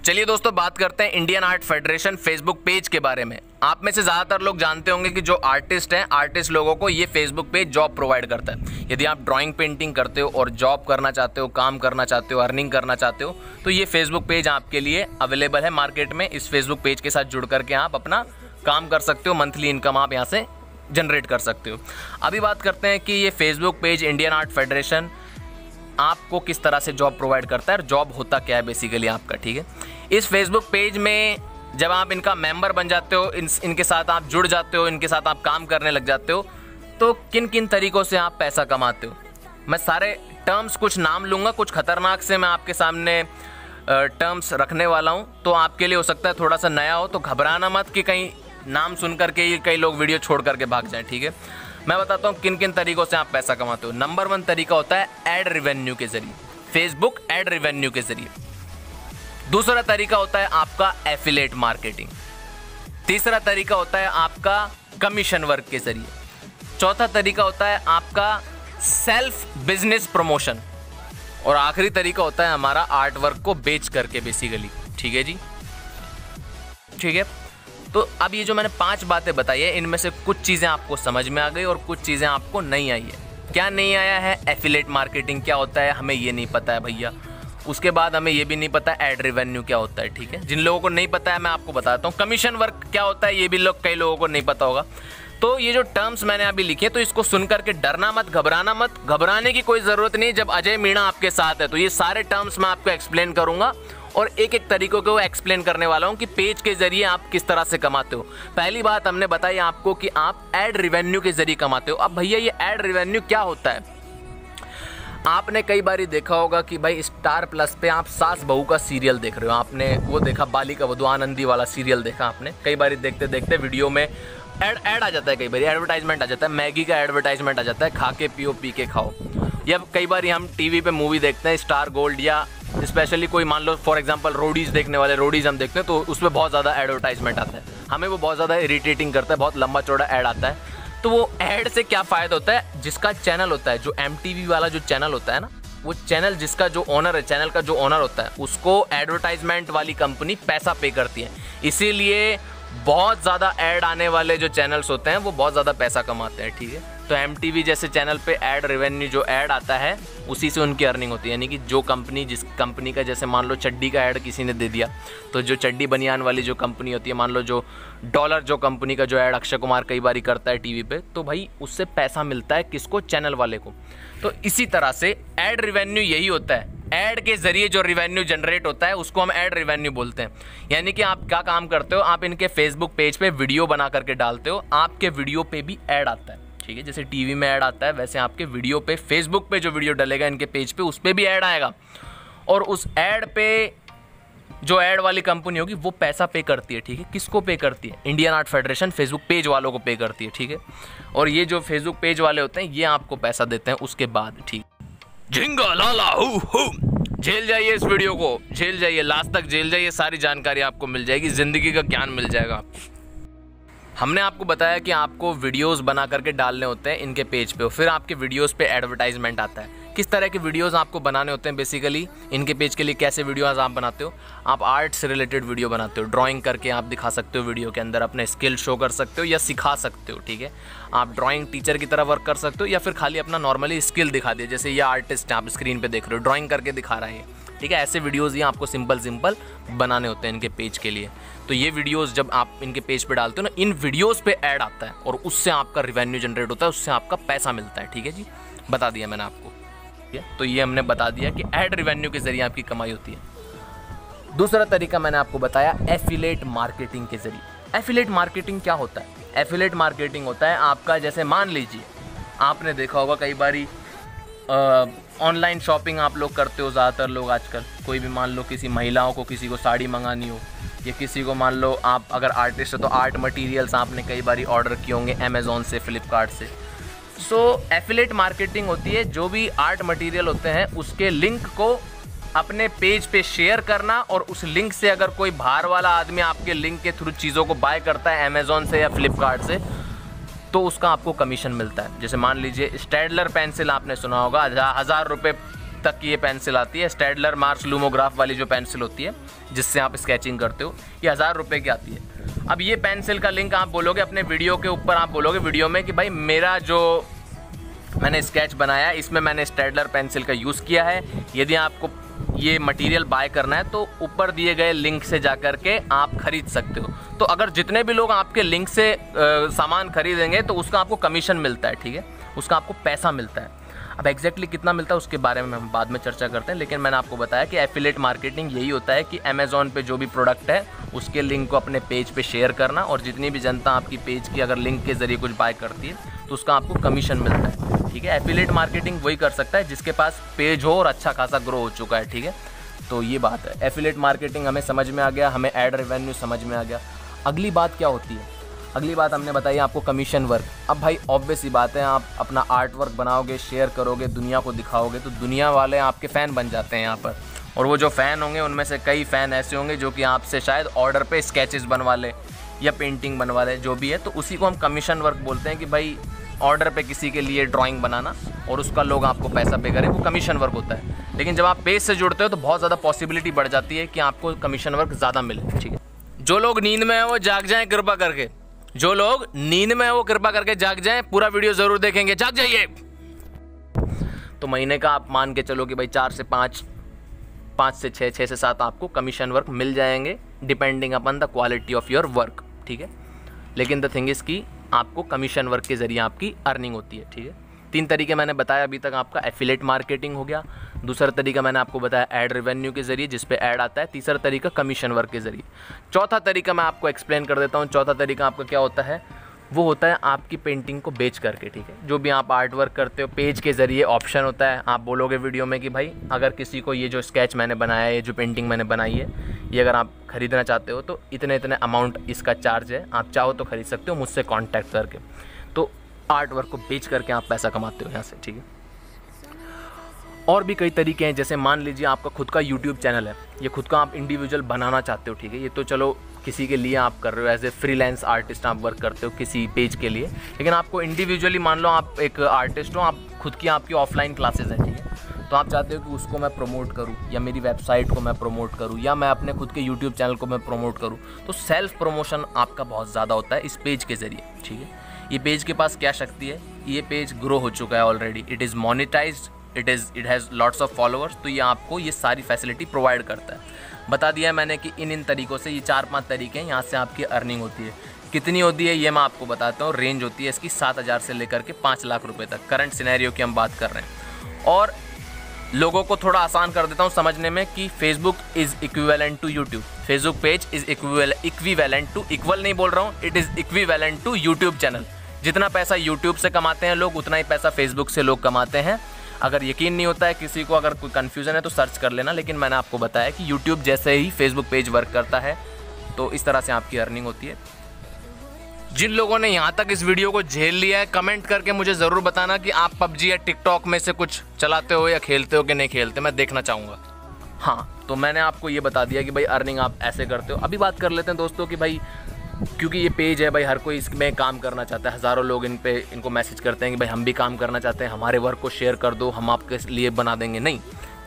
चलिए दोस्तों, बात करते हैं Indian art federation Facebook page के बारे में। आप में से ज़्यादातर लोग जानते होंगे कि जो आर्टिस्ट हैं, आर्टिस्ट लोगों को ये फेसबुक पेज जॉब प्रोवाइड करता है। यदि आप ड्राइंग पेंटिंग करते हो और जॉब करना चाहते हो, काम करना चाहते हो, अर्निंग करना चाहते हो, तो ये फेसबुक पेज आपके लिए अवेलेबल है मार्केट में। इस फेसबुक पेज के साथ जुड़ करके आप अपना काम कर सकते हो, मंथली इनकम आप यहाँ से जनरेट कर सकते हो। अभी बात करते हैं कि ये Facebook page Indian art federation आपको किस तरह से जॉब प्रोवाइड करता है और जॉब होता क्या है बेसिकली आपका। ठीक है, इस फेसबुक पेज में जब आप इनका मेंबर बन जाते हो, इनके साथ आप जुड़ जाते हो, इनके साथ आप काम करने लग जाते हो, तो किन किन तरीक़ों से आप पैसा कमाते हो। मैं सारे टर्म्स कुछ नाम लूँगा, कुछ ख़तरनाक से मैं आपके सामने टर्म्स रखने वाला हूँ। तो आपके लिए हो सकता है थोड़ा सा नया हो, तो घबराना मत कि कहीं नाम सुन करके ही कई लोग वीडियो छोड़ करके भाग जाएँ। ठीक है, मैं बताता हूँ किन किन तरीक़ों से आप पैसा कमाते हो। नंबर 1 तरीका होता है एड रेवेन्यू के ज़रिए, फेसबुक एड रेवेन्यू के ज़रिए। दूसरा तरीका होता है आपका एफिलेट मार्केटिंग। तीसरा तरीका होता है आपका कमीशन वर्क के ज़रिए। चौथा तरीका होता है आपका सेल्फ बिजनेस प्रमोशन। और आखिरी तरीका होता है हमारा आर्ट वर्क को बेच करके बेसिकली। ठीक है जी, ठीक है। तो अब ये जो मैंने 5 बातें बताई है, इनमें से कुछ चीज़ें आपको समझ में आ गई और कुछ चीज़ें आपको नहीं आई है। क्या नहीं आया है? एफिलेट मार्केटिंग क्या होता है हमें ये नहीं पता है भैया। उसके बाद हमें ये भी नहीं पता एड रेवेन्यू क्या होता है। ठीक है, जिन लोगों को नहीं पता है मैं आपको बताता हूँ। कमीशन वर्क क्या होता है ये भी कई लोगों को नहीं पता होगा। तो ये जो टर्म्स मैंने अभी लिखे, तो इसको सुन करके डरना मत, घबराना मत। घबराने की कोई ज़रूरत नहीं जब अजय मीणा आपके साथ है। तो ये सारे टर्म्स मैं आपको एक्सप्लेन करूँगा और एक एक तरीकों को एक्सप्लेन करने वाला हूँ कि पेज के जरिए आप किस तरह से कमाते हो। पहली बात हमने बताई आपको कि आप एड रेवेन्यू के जरिए कमाते हो। अब भैया ये एड रेवेन्यू क्या होता है? आपने कई बार देखा होगा कि भाई स्टार प्लस पे आप सास बहू का सीरियल देख रहे हो। आपने वो देखा, बालिका वधू आनंदी वाला सीरियल देखा आपने। कई बार देखते देखते वीडियो में ऐड आ जाता है, कई बार एडवर्टाइजमेंट आ जाता है, मैगी का एडवर्टाइजमेंट आ जाता है, खा के पियो पी के खाओ। या कई बार हम टीवी पे मूवी देखते हैं, स्टार गोल्ड या स्पेशली कोई मान लो फॉर एग्जांपल रोडीज़ देखने वाले, रोडीज़ हम देखते हैं तो उसमें बहुत ज़्यादा एडवर्टाइजमेंट आता है। हमें वो बहुत ज़्यादा इरिटेटिंग करता है, बहुत लंबा चौड़ा ऐड आता है। तो वो ऐड से क्या फ़ायदा होता है? जिसका चैनल होता है, जो MTV वाला जो चैनल होता है ना, वो चैनल जिसका जो ओनर है, चैनल का जो ओनर होता है, उसको एडवर्टाइजमेंट वाली कंपनी पैसा पे करती है। इसीलिए बहुत ज़्यादा ऐड आने वाले जो चैनल्स होते हैं वो बहुत ज़्यादा पैसा कमाते हैं। ठीक है, तो MTV जैसे चैनल पे ऐड रेवेन्यू जो ऐड आता है उसी से उनकी अर्निंग होती है। यानी कि जो कंपनी, जिस कंपनी का, जैसे मान लो चड्डी का ऐड किसी ने दे दिया, तो जो चड्डी बनियान वाली जो कंपनी होती है, मान लो जो डॉलर जो कंपनी का जो ऐड अक्षय कुमार कई बार करता है टीवी पे, तो भाई उससे पैसा मिलता है किसको? चैनल वाले को। तो इसी तरह से ऐड रेवेन्यू यही होता है। ऐड के जरिए जो रेवेन्यू जनरेट होता है उसको हम ऐड रेवेन्यू बोलते हैं। यानी कि आप क्या काम करते हो, आप इनके फेसबुक पेज पे वीडियो बना करके डालते हो, आपके वीडियो पे भी ऐड आता है। ठीक है, जैसे टीवी में ऐड आता है वैसे आपके वीडियो पे, फेसबुक पे जो वीडियो डलेगा इनके पेज पे, उस पे भी ऐड आएगा। और उस ऐड पे जो ऐड वाली कंपनी होगी वो पैसा पे करती है। ठीक है, किसको पे करती है? Indian art federation Facebook page वालों को पे करती है। ठीक है, और ये जो फेसबुक पेज वाले होते हैं ये आपको पैसा देते हैं उसके बाद। ठीक, झिंगा लाला हु झेल जाइए, इस वीडियो को झेल जाइए, लास्ट तक झेल जाइए, सारी जानकारी आपको मिल जाएगी, जिंदगी का ज्ञान मिल जाएगा। हमने आपको बताया कि आपको वीडियोस बना करके डालने होते हैं इनके पेज पे, फिर आपके वीडियोस पे एडवर्टाइजमेंट आता है। किस तरह के वीडियोस आपको बनाने होते हैं बेसिकली इनके पेज के लिए? कैसे वीडियोस आप बनाते हो? आप आर्ट से रिलेटेड वीडियो बनाते हो, ड्राइंग करके आप दिखा सकते हो वीडियो के अंदर, अपने स्किल शो कर सकते हो या सिखा सकते हो। ठीक है, आप ड्राइंग टीचर की तरह वर्क कर सकते हो या फिर खाली अपना नॉर्मली स्किल दिखा दिए, जैसे ये आर्टिस्ट आप स्क्रीन पर देख रहे हो, ड्राइंग करके दिखा रहा है। ठीक है, ऐसे वीडियोज़ ही आपको सिंपल बनाने होते हैं इनके पेज के लिए। तो ये वीडियोस जब आप इनके पेज पे डालते हो ना, इन वीडियोस पे ऐड आता है और उससे आपका रेवेन्यू जनरेट होता है, उससे आपका पैसा मिलता है। ठीक है जी, बता दिया मैंने आपको। ठीक है, तो ये हमने बता दिया कि ऐड रेवेन्यू के जरिए आपकी कमाई होती है। दूसरा तरीका मैंने आपको बताया एफिलेट मार्केटिंग के जरिए। एफिलेट मार्केटिंग क्या होता है? एफिलेट मार्केटिंग होता है आपका, जैसे मान लीजिए आपने देखा होगा कई बारी ऑनलाइन शॉपिंग आप लोग करते हो, ज़्यादातर लोग आजकल। कोई भी मान लो किसी महिलाओं को, किसी को साड़ी मंगानी हो, या किसी को मान लो आप अगर आर्टिस्ट हो तो आर्ट मटेरियल्स आपने कई बारी ऑर्डर किए होंगे अमेज़ॉन से, फ्लिपकार्ट से। सो एफिलेट मार्केटिंग होती है जो भी आर्ट मटेरियल होते हैं उसके लिंक को अपने पेज पे शेयर करना, और उस लिंक से अगर कोई बाहर वाला आदमी आपके लिंक के थ्रू चीज़ों को बाय करता है अमेज़ॉन से या फ्लिपकार्ट से, तो उसका आपको कमीशन मिलता है। जैसे मान लीजिए स्टेडलर पेंसिल आपने सुना होगा, 1000 रुपये तक की ये पेंसिल आती है, स्टेडलर मार्स लूमोग्राफ वाली जो पेंसिल होती है जिससे आप स्केचिंग करते हो, ये 1000 रुपये की आती है। अब ये पेंसिल का लिंक आप बोलोगे अपने वीडियो के ऊपर, आप बोलोगे वीडियो में कि भाई मेरा जो मैंने स्केच बनाया इसमें मैंने स्टेडलर पेंसिल का यूज़ किया है, यदि आपको ये मटेरियल बाय करना है तो ऊपर दिए गए लिंक से जाकर के आप खरीद सकते हो। तो अगर जितने भी लोग आपके लिंक से सामान खरीदेंगे तो उसका आपको कमीशन मिलता है, ठीक है, उसका आपको पैसा मिलता है। अब एग्जैक्टली कितना मिलता है उसके बारे में हम बाद में चर्चा करते हैं, लेकिन मैंने आपको बताया कि एफिलिएट मार्केटिंग यही होता है कि अमेज़ॉन पे जो भी प्रोडक्ट है उसके लिंक को अपने पेज पे शेयर करना, और जितनी भी जनता आपकी पेज की अगर लिंक के ज़रिए कुछ बाय करती है तो उसका आपको कमीशन मिलता है, ठीक है। एफिलिएट मार्केटिंग वही कर सकता है जिसके पास पेज हो और अच्छा खासा ग्रो हो चुका है, ठीक है। तो ये बात है, एफिलिएट मार्केटिंग हमें समझ में आ गया, हमें ऐड रेवेन्यू समझ में आ गया। अगली बात क्या होती है? अगली बात हमने बताई आपको कमीशन वर्क। अब भाई ऑब्वियस ही बात है, आप अपना आर्ट वर्क बनाओगे, शेयर करोगे, दुनिया को दिखाओगे तो दुनिया वाले आपके फ़ैन बन जाते हैं यहाँ पर, और वो जो फ़ैन होंगे उनमें से कई फ़ैन ऐसे होंगे जो कि आपसे शायद ऑर्डर पे स्केचेस बनवा ले या पेंटिंग बनवा ले, जो भी है, तो उसी को हम कमीशन वर्क बोलते हैं कि भाई ऑर्डर पे किसी के लिए ड्राइंग बनाना और उसका लोग आपको पैसा पे करें, वो कमीशन वर्क होता है। लेकिन जब आप पेज से जुड़ते हो तो बहुत ज़्यादा पॉसिबिलिटी बढ़ जाती है कि आपको कमीशन वर्क ज़्यादा मिले, ठीक है। जो लोग नींद में हैं वो जाग जाएँ कृपा करके, जो लोग नींद में हैं वो कृपा करके जाग जाएँ, पूरा वीडियो ज़रूर देखेंगे, जाग जाइए। तो महीने का आप मान के चलो कि भाई 4 से 5, 5 से 6, 6 से 7 आपको कमीशन वर्क मिल जाएंगे depending upon the quality of your work, ठीक है। लेकिन द थिंग इज़ कि आपको कमीशन वर्क के ज़रिए आपकी अर्निंग होती है, ठीक है। 3 तरीके मैंने बताया अभी तक, आपका एफिलिएट मार्केटिंग हो गया, दूसरा तरीका मैंने आपको बताया ऐड रेवेन्यू के ज़रिए जिस पे ऐड आता है, तीसरा तरीका कमीशन वर्क के ज़रिए। चौथा तरीका मैं आपको एक्सप्लेन कर देता हूँ। चौथा तरीका आपका क्या होता है? वो होता है आपकी पेंटिंग को बेच करके, ठीक है। जो भी आप आर्ट वर्क करते हो पेज के ज़रिए ऑप्शन होता है, आप बोलोगे वीडियो में कि भाई अगर किसी को ये जो स्केच मैंने बनाया है, ये जो पेंटिंग मैंने बनाई है, ये अगर आप ख़रीदना चाहते हो तो इतने इतने अमाउंट इसका चार्ज है, आप चाहो तो ख़रीद सकते हो मुझसे कॉन्टैक्ट करके। तो आर्ट वर्क को बेच करके आप पैसा कमाते हो यहाँ से, ठीक है। और भी कई तरीके हैं, जैसे मान लीजिए आपका खुद का यूट्यूब चैनल है, ये खुद का आप इंडिविजुअल बनाना चाहते हो, ठीक है। ये तो चलो किसी के लिए आप कर रहे हो, एज ए फ्रीलांस आर्टिस्ट आप वर्क करते हो किसी पेज के लिए, लेकिन आपको इंडिविजुअली मान लो आप एक आर्टिस्ट हो, आप खुद की आपकी ऑफलाइन क्लासेस हैं, ठीक है। तो आप चाहते हो कि उसको मैं प्रमोट करूँ, या मेरी वेबसाइट को मैं प्रमोट करूँ, या मैं अपने खुद के यूट्यूब चैनल को मैं प्रमोट करूँ, तो सेल्फ प्रमोशन आपका बहुत ज़्यादा होता है इस पेज के ज़रिए, ठीक है। ये पेज के पास क्या शक्ति है? ये पेज ग्रो हो चुका है already, it is monetised, it has lots of followers, तो ये आपको ये सारी फैसिलिटी प्रोवाइड करता है। बता दिया है मैंने कि इन तरीक़ों से, ये 4-5 तरीके हैं यहाँ से आपकी अर्निंग होती है। कितनी होती है ये मैं आपको बताता हूँ। रेंज होती है इसकी 7,000 से लेकर के 5 लाख रुपए तक, करंट सिनेरियो की हम बात कर रहे हैं। और लोगों को थोड़ा आसान कर देता हूँ समझने में कि Facebook is equivalent to YouTube, Facebook page is equivalent to, equal नहीं बोल रहा हूँ, it is equivalent to YouTube channel. जितना पैसा यूट्यूब से कमाते हैं लोग, उतना ही पैसा फेसबुक से लोग कमाते हैं। अगर यकीन नहीं होता है किसी को, अगर कोई कन्फ्यूज़न है तो सर्च कर लेना, लेकिन मैंने आपको बताया कि यूट्यूब जैसे ही फेसबुक पेज वर्क करता है, तो इस तरह से आपकी अर्निंग होती है। जिन लोगों ने यहाँ तक इस वीडियो को झेल लिया है, कमेंट करके मुझे ज़रूर बताना कि आप पबजी या टिकटॉक में से कुछ चलाते हो या खेलते हो कि नहीं खेलते, मैं देखना चाहूँगा। हाँ, तो मैंने आपको ये बता दिया कि भाई अर्निंग आप ऐसे करते हो। अभी बात कर लेते हैं दोस्तों कि भाई, क्योंकि ये पेज है भाई, हर कोई इसमें काम करना चाहता है, हज़ारों लोग इनको मैसेज करते हैं कि भाई हम भी काम करना चाहते हैं, हमारे वर्क को शेयर कर दो, हम आपके लिए बना देंगे। नहीं,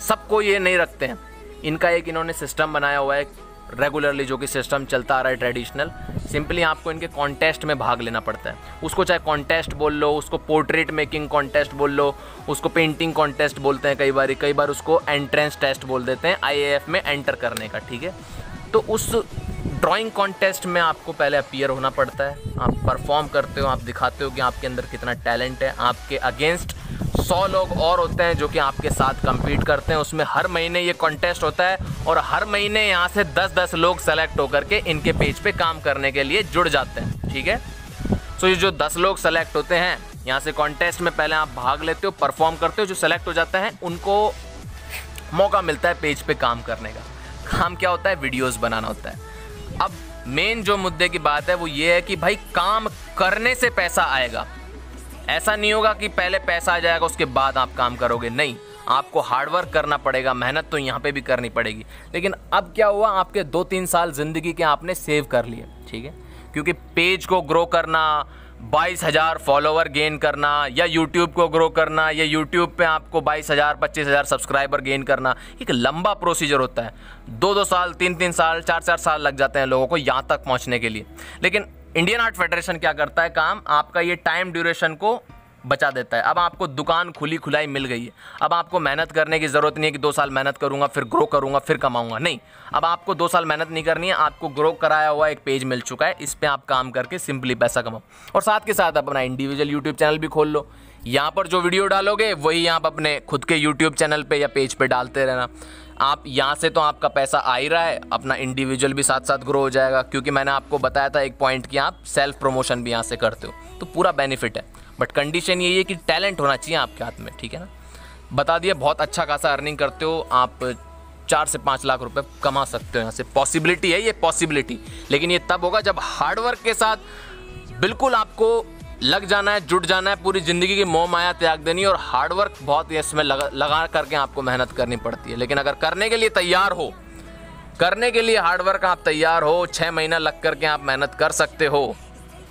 सबको ये नहीं रखते हैं। इनका एक इन्होंने सिस्टम बनाया हुआ है रेगुलरली, जो कि सिस्टम चलता आ रहा है ट्रेडिशनल। सिंपली आपको इनके कॉन्टेस्ट में भाग लेना पड़ता है। उसको चाहे कॉन्टेस्ट बोल लो, उसको पोर्ट्रेट मेकिंग कॉन्टेस्ट बोल लो, उसको पेंटिंग कॉन्टेस्ट बोलते हैं कई बार उसको एंट्रेंस टेस्ट बोल देते हैं IAF में एंटर करने का, ठीक है। तो उस ड्राइंग कॉन्टेस्ट में आपको पहले अपीयर होना पड़ता है, आप परफॉर्म करते हो, आप दिखाते हो कि आपके अंदर कितना टैलेंट है। आपके अगेंस्ट 100 लोग और होते हैं जो कि आपके साथ compete करते हैं। उसमें हर महीने ये कॉन्टेस्ट होता है और हर महीने यहाँ से 10-10 लोग सेलेक्ट होकर के इनके पेज पे काम करने के लिए जुड़ जाते हैं, ठीक है। सो ये जो 10 लोग सेलेक्ट होते हैं यहाँ से कॉन्टेस्ट में, पहले आप भाग लेते हो, परफॉर्म करते हो, जो सेलेक्ट हो जाता है उनको मौका मिलता है पेज पे काम करने का। काम क्या होता है? वीडियोस बनाना होता है। अब मेन जो मुद्दे की बात है वो ये है कि भाई काम करने से पैसा आएगा। ऐसा नहीं होगा कि पहले पैसा आ जाएगा उसके बाद आप काम करोगे, नहीं, आपको हार्डवर्क करना पड़ेगा, मेहनत तो यहाँ पे भी करनी पड़ेगी। लेकिन अब क्या हुआ, आपके 2-3 साल ज़िंदगी के आपने सेव कर लिए, ठीक है। क्योंकि पेज को ग्रो करना, 22,000 फॉलोवर गेन करना या यूट्यूब को ग्रो करना या यूट्यूब पे आपको 22,000 25,000 सब्सक्राइबर गेन करना एक लंबा प्रोसीजर होता है। 2-2 साल 3-3 साल 4-4 साल लग जाते हैं लोगों को यहाँ तक पहुँचने के लिए। लेकिन इंडियन आर्ट फेडरेशन क्या करता है काम, आपका ये टाइम ड्यूरेशन को बचा देता है। अब आपको दुकान खुली खुलाई मिल गई है, अब आपको मेहनत करने की ज़रूरत नहीं है कि 2 साल मेहनत करूंगा फिर ग्रो करूंगा फिर कमाऊंगा, नहीं। अब आपको 2 साल मेहनत नहीं करनी है, आपको ग्रो कराया हुआ एक पेज मिल चुका है, इस पे आप काम करके सिंपली पैसा कमाओ और साथ के साथ अपना इंडिविजुअल यूट्यूब चैनल भी खोल लो। यहाँ पर जो वीडियो डालोगे वही आप अपने खुद के यूट्यूब चैनल पर या पेज पर डालते रहना। आप यहाँ से तो आपका पैसा आ ही रहा है, अपना इंडिविजुअल भी साथ साथ ग्रो हो जाएगा, क्योंकि मैंने आपको बताया था एक पॉइंट कि आप सेल्फ प्रमोशन भी यहाँ से करते हो, तो पूरा बेनिफिट है। बट कंडीशन यही है कि टैलेंट होना चाहिए आपके हाथ में, ठीक है ना। बता दिया, बहुत अच्छा खासा अर्निंग करते हो आप, 4 से 5 लाख रुपए कमा सकते हो यहाँ से। पॉसिबिलिटी है ये, पॉसिबिलिटी, लेकिन ये तब होगा जब हार्डवर्क के साथ बिल्कुल आपको लग जाना है, जुट जाना है, पूरी ज़िंदगी की मोह माया त्याग देनी है। और हार्डवर्क बहुत इसमें लगा करके आपको मेहनत करनी पड़ती है। लेकिन अगर करने के लिए तैयार हो, करने के लिए हार्डवर्क आप तैयार हो, 6 महीना लग करके आप मेहनत कर सकते हो,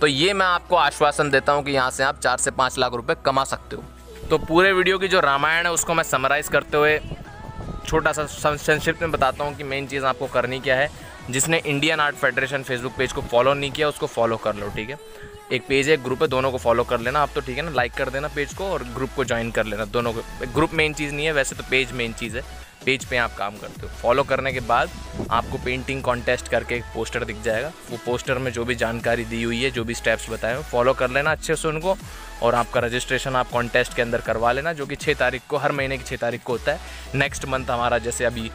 तो ये मैं आपको आश्वासन देता हूँ कि यहाँ से आप 4 से 5 लाख रुपए कमा सकते हो। तो पूरे वीडियो की जो रामायण है उसको मैं समराइज़ करते हुए छोटा सा संक्षिप्त में बताता हूँ कि मेन चीज़ आपको करनी क्या है। जिसने Indian art federation Facebook page को फॉलो नहीं किया उसको फॉलो कर लो, ठीक है। एक पेज है, एक ग्रुप है, दोनों को फॉलो कर लेना आप, तो ठीक है ना। लाइक कर देना पेज को और ग्रुप को ज्वाइन कर लेना, दोनों को। ग्रुप मेन चीज़ नहीं है वैसे तो, पेज मेन चीज़ है। पेज पे आप काम करते हो, फॉलो करने के बाद आपको पेंटिंग कॉन्टेस्ट करके एक पोस्टर दिख जाएगा। वो पोस्टर में जो भी जानकारी दी हुई है, जो भी स्टेप्स बताए हैं, फॉलो कर लेना अच्छे से उनको। और आपका रजिस्ट्रेशन आप कॉन्टेस्ट के अंदर करवा लेना, जो कि 6 तारीख को, हर महीने की 6 तारीख को होता है। नेक्स्ट मंथ हमारा जैसे अभी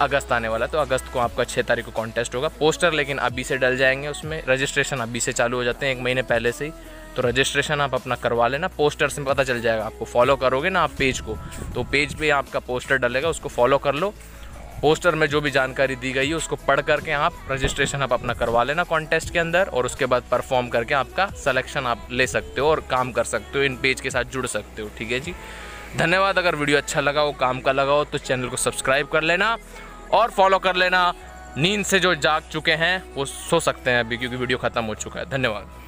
अगस्त आने वाला है, तो अगस्त को आपका 6 तारीख को कॉन्टेस्ट होगा। पोस्टर लेकिन अभी से डल जाएंगे उसमें, रजिस्ट्रेशन अभी से चालू हो जाते हैं 1 महीने पहले से ही। तो रजिस्ट्रेशन आप अपना करवा लेना, पोस्टर से पता चल जाएगा आपको। फॉलो करोगे ना आप पेज को, तो पेज पे आपका पोस्टर डलेगा, उसको फॉलो कर लो। पोस्टर में जो भी जानकारी दी गई है उसको पढ़ करके आप रजिस्ट्रेशन आप अपना करवा लेना कॉन्टेस्ट के अंदर, और उसके बाद परफॉर्म करके आपका सिलेक्शन आप ले सकते हो और काम कर सकते हो, इन पेज के साथ जुड़ सकते हो, ठीक है जी। धन्यवाद। अगर वीडियो अच्छा लगा हो, काम का लगा हो, तो चैनल को सब्सक्राइब कर लेना और फॉलो कर लेना। नींद से जो जाग चुके हैं वो सो सकते हैं अभी, क्योंकि वीडियो ख़त्म हो चुका है। धन्यवाद।